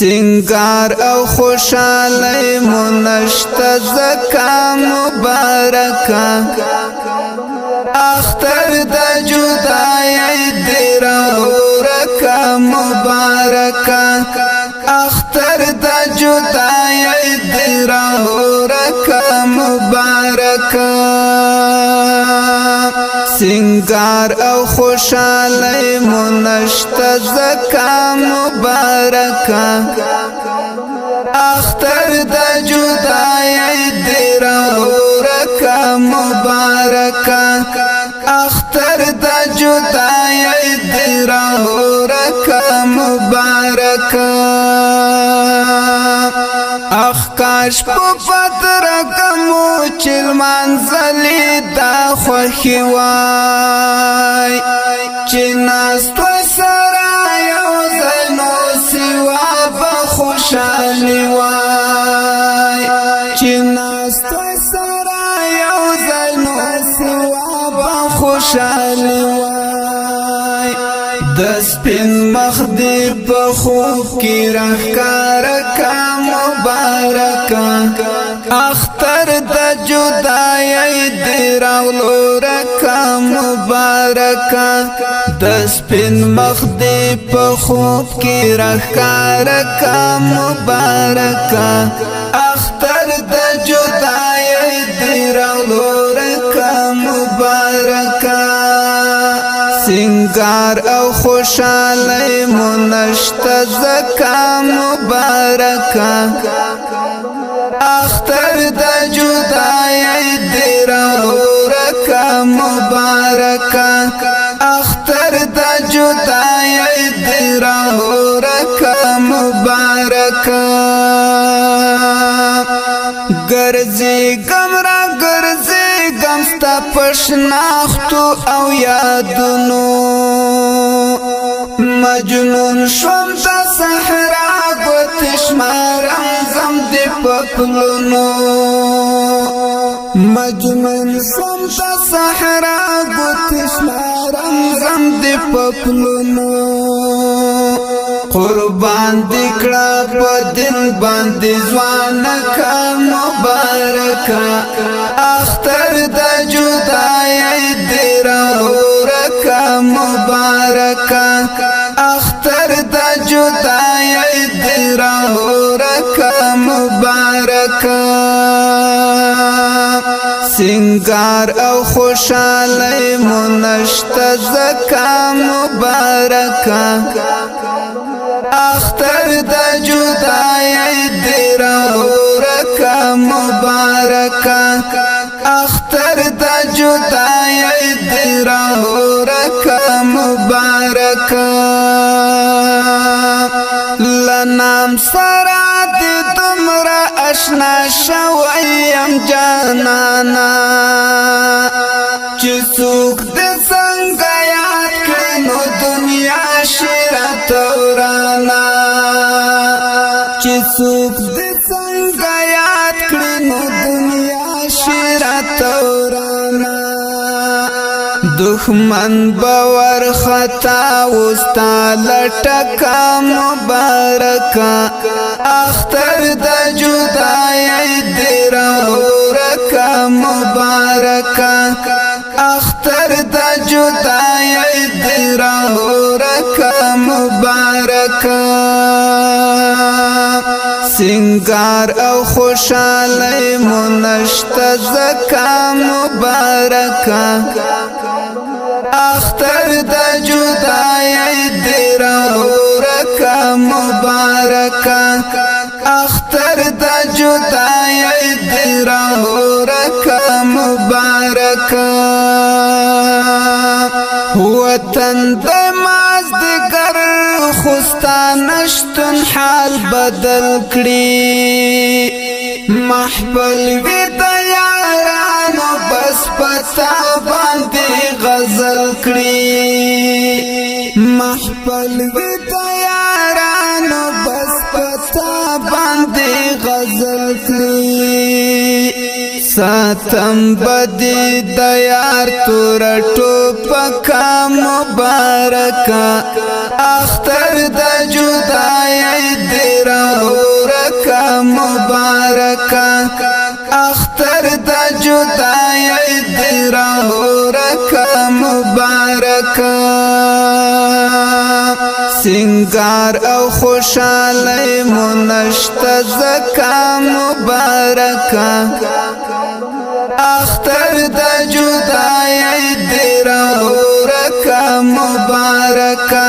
سنگار او خوشالی منشت زکا مبارکا اختر دا جدائی دیرا ورکا مبارکا اختر دا جدائی دیرا ورکا مبارکا سنگار او خوشالی منشت زکا مبارکا اختر دا جدائی دیرا ورکا مبارکا اختر دا جدائی دیرا ورکا مبارکا اخکاش پو پترکمو چل منزلی دا خوخی وای چی ناستو سرایو زنو سوا بخوشالی وای چی ناستو سرایو زنو سوا بخوشالی وای دس پین مخدی بخوب کی رخکارکا مبارکا اختر دا جدائی دیراولو رکا مبارکا دس پین مخدی بخوب کی رخکارکا مبارکا اختر دا جدائی دیراولو رکا مبارکا سنگار او خوشالی منشت زکا مبارکا اختر دا جدائی دیرا ورکا مبارکا اختر دا جدائی دیرا ورکا مبارکا گرزی گمرا گرزی گمستا پشناختو او یادونو مجنون شوم دا صحرا گوتش مارم زم دی پپلونو مجنون شوم دا صحرا گوتش مارم زم دی پپلونو قربان دکڑا پا دل باندی زوانکا مبارکا اختر دا جدائی دیرا ورکا مبارکا اختر دا جدائی دیرا ورکا مبارکا سنگار او خوشالی منشت زکا مبارکا اختر دا جدائی دیرا ورکا مبارکا اختر دا جدائی دیرا ورکا مبارکا لنام سرا دی دمرا اشنا شویم جانانا چی سوک دی سنگا یاد کرنو دنیا شیرت ورانا چی سوک دی سنگا یاد کرنو دنیا شیرت ورانا دخمن باور خطا وستا لٹکا مبارکا اختر دا جدائی دیرا ورکا مبارکا اختر دا جدائی دیرا ورکا مبارکا سنگار او خوشالی منشت زکا مبارکا اختر دا جدائی دیرا ورکا مبارکا اختر دا جدائی دیرا ورکا مبارکا وطن دماز دگر خوستا نشتن حال بدل کری محبل وی دیارانو بس پتا باندی غزل کری محبل وی دیارانو بس پتا باندی غزل کری ساتم بدی دیار تور ټوپکا مبارکا اختر د جدای دیر ورکا مبارکا اختر د جدای دیر ورکا مبارکا سنگار او خوشالی منشت زکا مبارکا اختر د جدای دیر ورکا مبارکا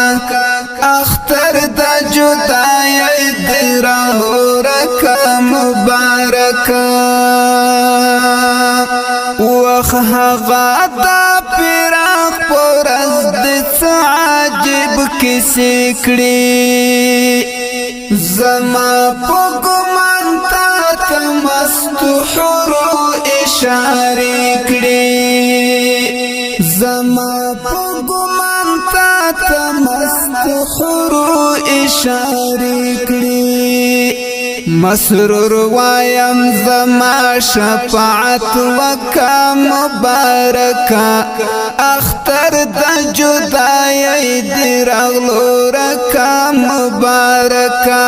اختر د جدای دیر ورکا مبارکا وخ هغا دا پیراق پرز د عجیب کسی کړي زما په ګمان تا مست حرو اشاره کړي زما په ګمان تا مست حرو اشاره کړي مسرور وایم زما شفاعت وکا مبارکا اختر د جدای دی راغلو رکا مبارکا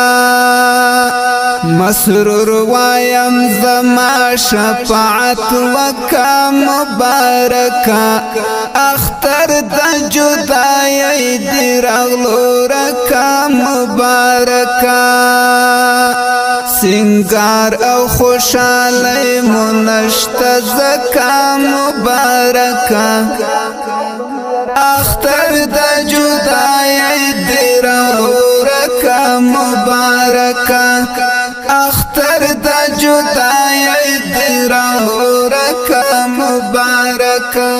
مسرور وایم زما شفاعت وکا مبارکا اختر د جدای دی راغلو رکا مبارکا سنگار او خوشالی منشت زکا مبارکا اختر د جدای دیر ورکا مبارکا اختر د جدای دیر ورکا مبارکا